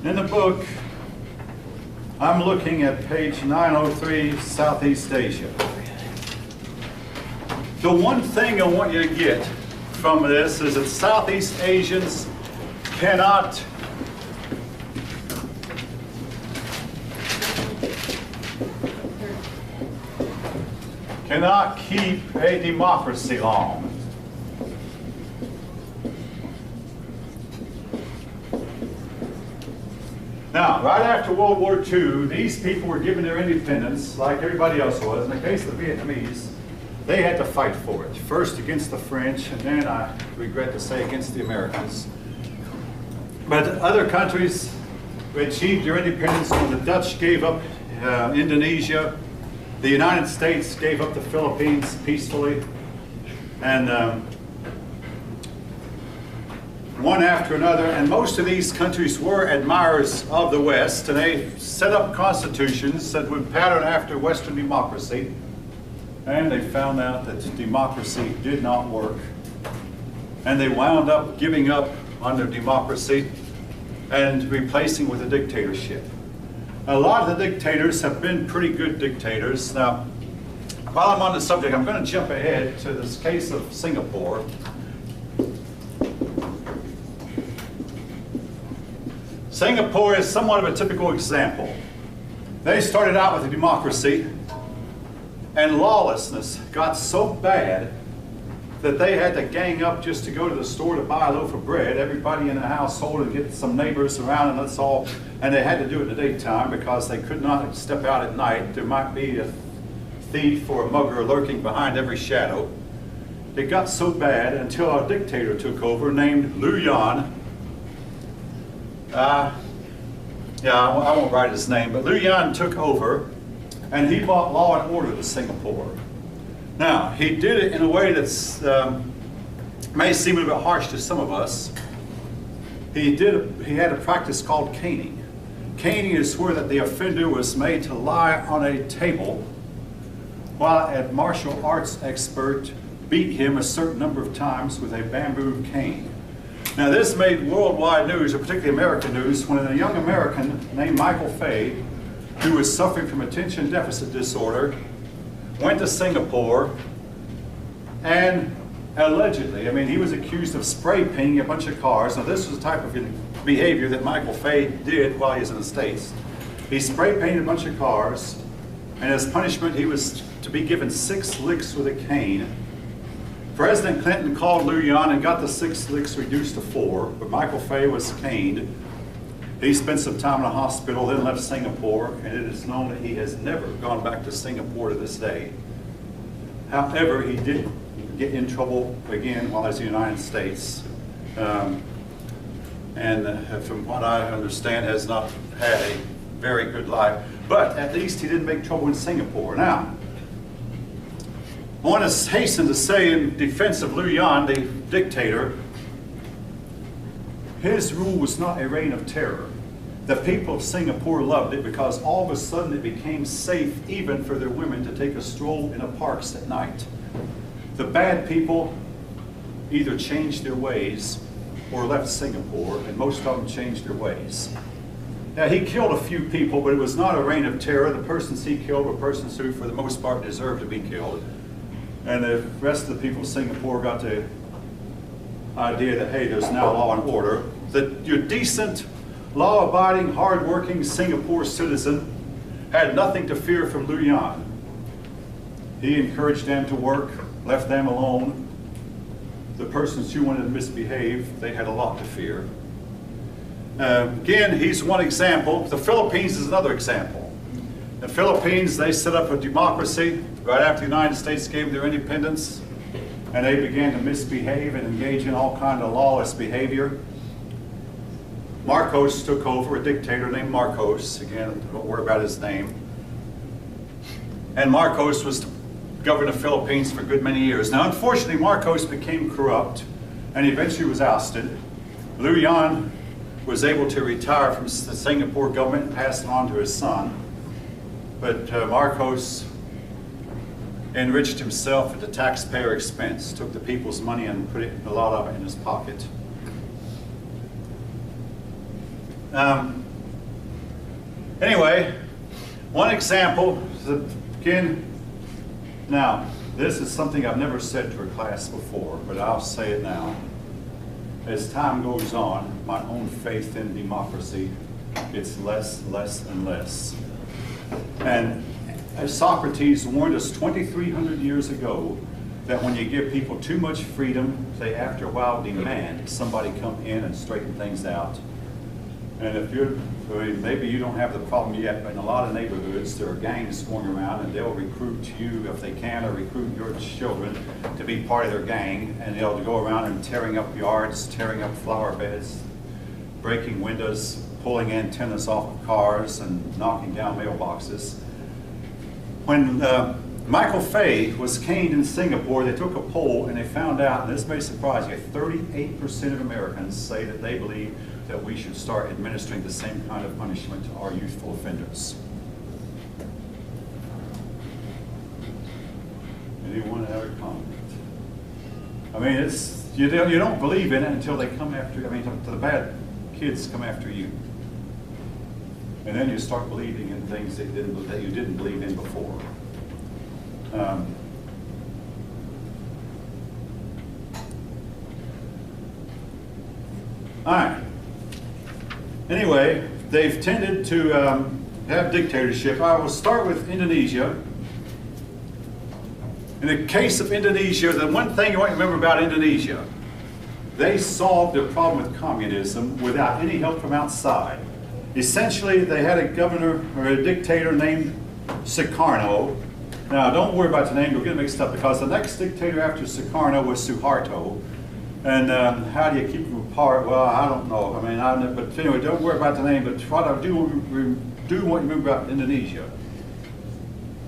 In the book, I'm looking at page 903, Southeast Asia. The one thing I want you to get from this is that Southeast Asians cannot keep a democracy long. Now, right after World War II, these people were given their independence like everybody else was. In the case of the Vietnamese, they had to fight for it. First against the French, and then, I regret to say, against the Americans. But other countries achieved their independence when the Dutch gave up Indonesia. The United States gave up the Philippines peacefully. And one after another, and most of these countries were admirers of the West, and they set up constitutions that would pattern after Western democracy. And they found out that democracy did not work. And they wound up giving up on their democracy and replacing with a dictatorship. A lot of the dictators have been pretty good dictators. Now, while I'm on the subject, I'm going to jump ahead to this case of Singapore. Singapore is somewhat of a typical example. They started out with a democracy, and lawlessness got so bad that they had to gang up just to go to the store to buy a loaf of bread, everybody in the household, and get some neighbors around, and that's all. And they had to do it in the daytime because they could not step out at night. There might be a thief or a mugger lurking behind every shadow. It got so bad until a dictator took over named Liu Yan. I won't write his name, but Liu Yan took over, and he brought law and order to Singapore. Now, he did it in a way that's may seem a little bit harsh to some of us. He had a practice called caning. Caning is where that the offender was made to lie on a table while a martial arts expert beat him a certain number of times with a bamboo cane. Now, this made worldwide news, or particularly American news, when a young American named Michael Fay, who was suffering from attention deficit disorder, went to Singapore and allegedly, he was accused of spray painting a bunch of cars. Now, this was the type of behavior that Michael Fay did while he was in the States. He spray painted a bunch of cars, and as punishment, he was to be given 6 licks with a cane. President Clinton called Liu Yan and got the 6 licks reduced to 4, but Michael Fay was caned. He spent some time in a hospital, then left Singapore, and it is known that he has never gone back to Singapore to this day. However, he did get in trouble again while he was in the United States. And from what I understand, has not had a very good life. But at least he didn't make trouble in Singapore. Now, I want to hasten to say in defense of Liu Yan, the dictator, his rule was not a reign of terror. The people of Singapore loved it because all of a sudden it became safe even for their women to take a stroll in the parks at night. The bad people either changed their ways or left Singapore, and most of them changed their ways. Now, he killed a few people, but it was not a reign of terror. The persons he killed were persons who, for the most part, deserved to be killed. And the rest of the people of Singapore got the idea that, hey, there's now law and order. That your decent, law-abiding, hard-working Singapore citizen had nothing to fear from Liu Yan. He encouraged them to work, left them alone. The persons who wanted to misbehave, they had a lot to fear. Again, he's one example. The Philippines is another example. The Philippines, they set up a democracy right after the United States gave their independence, and they began to misbehave and engage in all kinds of lawless behavior. Marcos took over, a dictator named Marcos. Again, don't worry about his name. And Marcos was to govern the Philippines for a good many years. Now, unfortunately, Marcos became corrupt and eventually was ousted. Liu Yan was able to retire from the Singapore government and pass it on to his son. But Marcos enriched himself at the taxpayer expense, took the people's money and put a lot of it in his pocket. Anyway, one example, again, now, this is something I've never said to a class before, but I'll say it now. As time goes on, my own faith in democracy gets less, and less. And as Socrates warned us 2,300 years ago, that when you give people too much freedom, they after a while demand somebody come in and straighten things out. And if you're, I mean, maybe you don't have the problem yet, but in a lot of neighborhoods, there are gangs going around and they'll recruit you if they can, or recruit your children to be part of their gang, and they'll go around and tearing up yards, tearing up flower beds, breaking windows, pulling antennas off of cars, and knocking down mailboxes. When Michael Fay was caned in Singapore, they took a poll and they found out, and this may surprise you, 38% of Americans say that they believe that we should start administering the same kind of punishment to our youthful offenders. Anyone have a comment? I mean, it's, you don't believe in it until they come after you. I mean, the bad kids come after you. And then you start believing in things that you didn't believe in before. All right. Anyway, they've tended to have dictatorship. I will start with Indonesia. In the case of Indonesia, the one thing you want to remember about Indonesia, they solved their problem with communism without any help from outside. Essentially, they had a governor or a dictator named Sukarno. Now, don't worry about the name, you'll get mixed up, because the next dictator after Sukarno was Suharto. And how do you keep them apart? Well, I don't know. I mean, but anyway, don't worry about the name. But what I do want you to remember about Indonesia.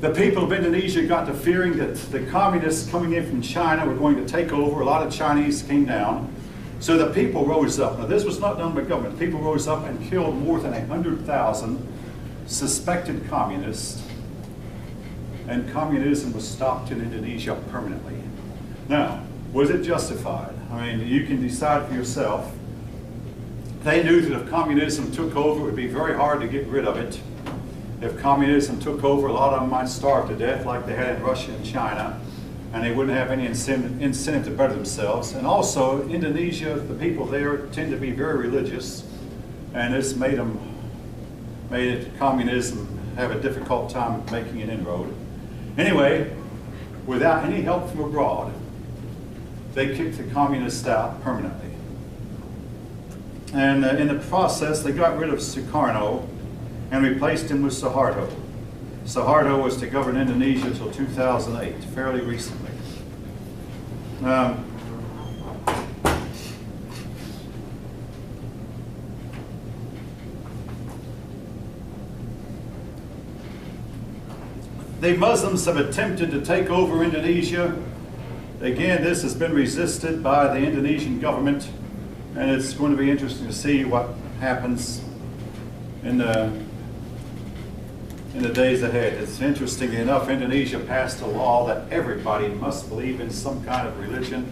The people of Indonesia got to fearing that the communists coming in from China were going to take over. A lot of Chinese came down. So the people rose up. Now, this was not done by government. People rose up and killed more than 100,000 suspected communists. And communism was stopped in Indonesia permanently. Now, was it justified? I mean, you can decide for yourself. They knew that if communism took over, it would be very hard to get rid of it. If communism took over, a lot of them might starve to death like they had in Russia and China, and they wouldn't have any incentive to better themselves. And also, Indonesia, the people there tend to be very religious, and this made communism have a difficult time making an inroad. Anyway, without any help from abroad, they kicked the communists out permanently. And in the process, they got rid of Sukarno and replaced him with Suharto. Suharto was to govern Indonesia until 2008, fairly recently. The Muslims have attempted to take over Indonesia. Again, this has been resisted by the Indonesian government, and it's going to be interesting to see what happens in the days ahead. It's interesting enough, Indonesia passed a law that everybody must believe in some kind of religion,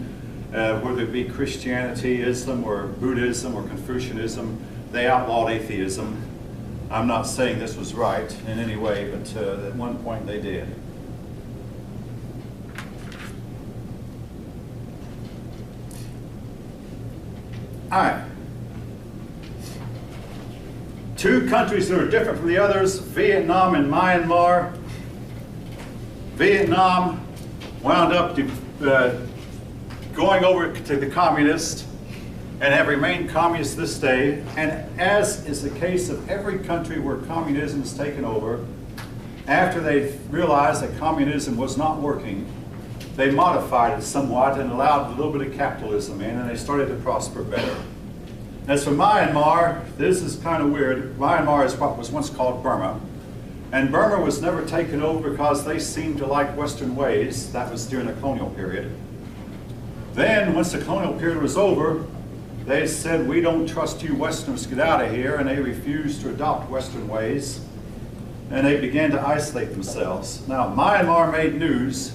whether it be Christianity, Islam, or Buddhism, or Confucianism. They outlawed atheism. I'm not saying this was right in any way, but at one point they did. All right. Two countries that are different from the others, Vietnam and Myanmar. Vietnam wound up going over to the communists and have remained communist to this day. And as is the case of every country where communism is taken over, after they realized that communism was not working, they modified it somewhat and allowed a little bit of capitalism in, and they started to prosper better. As for Myanmar, this is kind of weird. Myanmar is what was once called Burma. And Burma was never taken over because they seemed to like Western ways. That was during the colonial period. Then, once the colonial period was over, they said, we don't trust you Westerners, get out of here, and they refused to adopt Western ways, and they began to isolate themselves. Now, Myanmar made news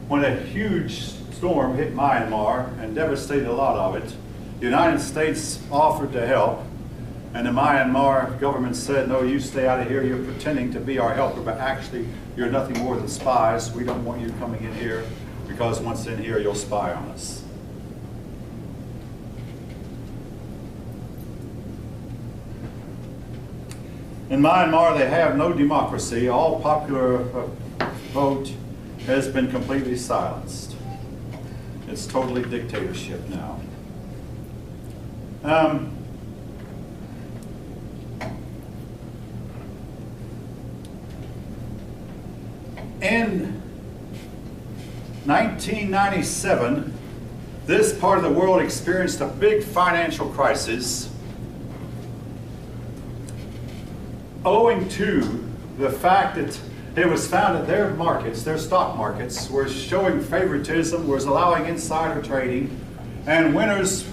when a huge storm hit Myanmar and devastated a lot of it. The United States offered to help, And the Myanmar government said, no, you stay out of here, you're pretending to be our helper, but actually you're nothing more than spies. We don't want you coming in here, because once in here, you'll spy on us. In Myanmar, they have no democracy. All popular vote has been completely silenced. It's totally dictatorship now. In 1997, this part of the world experienced a big financial crisis owing to the fact that it was found that their markets, their stock markets, were showing favoritism, was allowing insider trading, and winners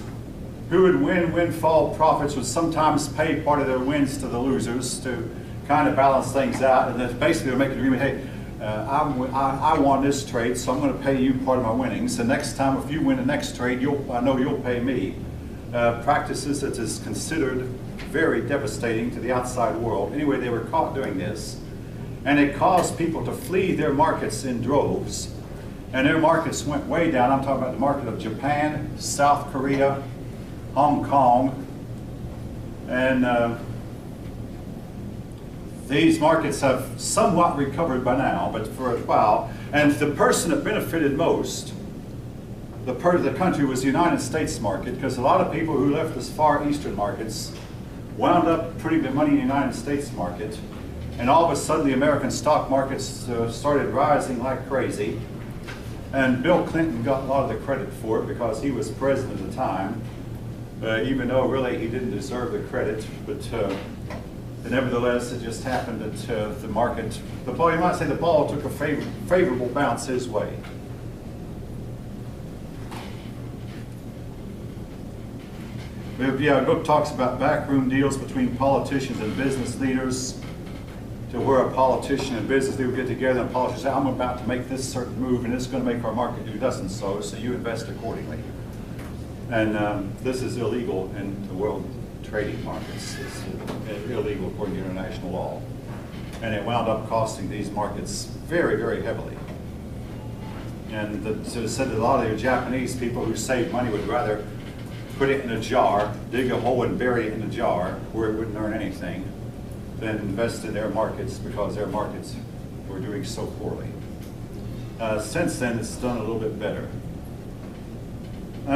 who would win windfall profits would sometimes pay part of their wins to the losers to kind of balance things out. And then basically they're making an agreement, hey, I won this trade, so I'm going to pay you part of my winnings. The next time, if you win the next trade, I know you'll pay me. Practices that is considered very devastating to the outside world. Anyway, they were caught doing this, and it caused people to flee their markets in droves, and their markets went way down. I'm talking about the market of Japan, South Korea, Hong Kong, and these markets have somewhat recovered by now, but for a while. And the person that benefited most, the part of the country, was the United States market, because a lot of people who left the far eastern markets wound up putting their money in the United States market, and all of a sudden the American stock markets started rising like crazy. And Bill Clinton got a lot of the credit for it because he was president at the time, even though really he didn't deserve the credit. But nevertheless, it just happened that the market, you might say the ball took a favorable bounce his way. The book talks about backroom deals between politicians and business leaders, to where a politician and business leader get together and politicians say, I'm about to make this certain move and it's going to make our market do thus and so you invest accordingly. And this is illegal in the world trading markets. It's illegal according to international law. And it wound up costing these markets very, very heavily. And so it said that a lot of the Japanese people who saved money would rather put it in a jar, dig a hole and bury it in a jar where it wouldn't earn anything, than invest in their markets because their markets were doing so poorly. Since then, it's done a little bit better.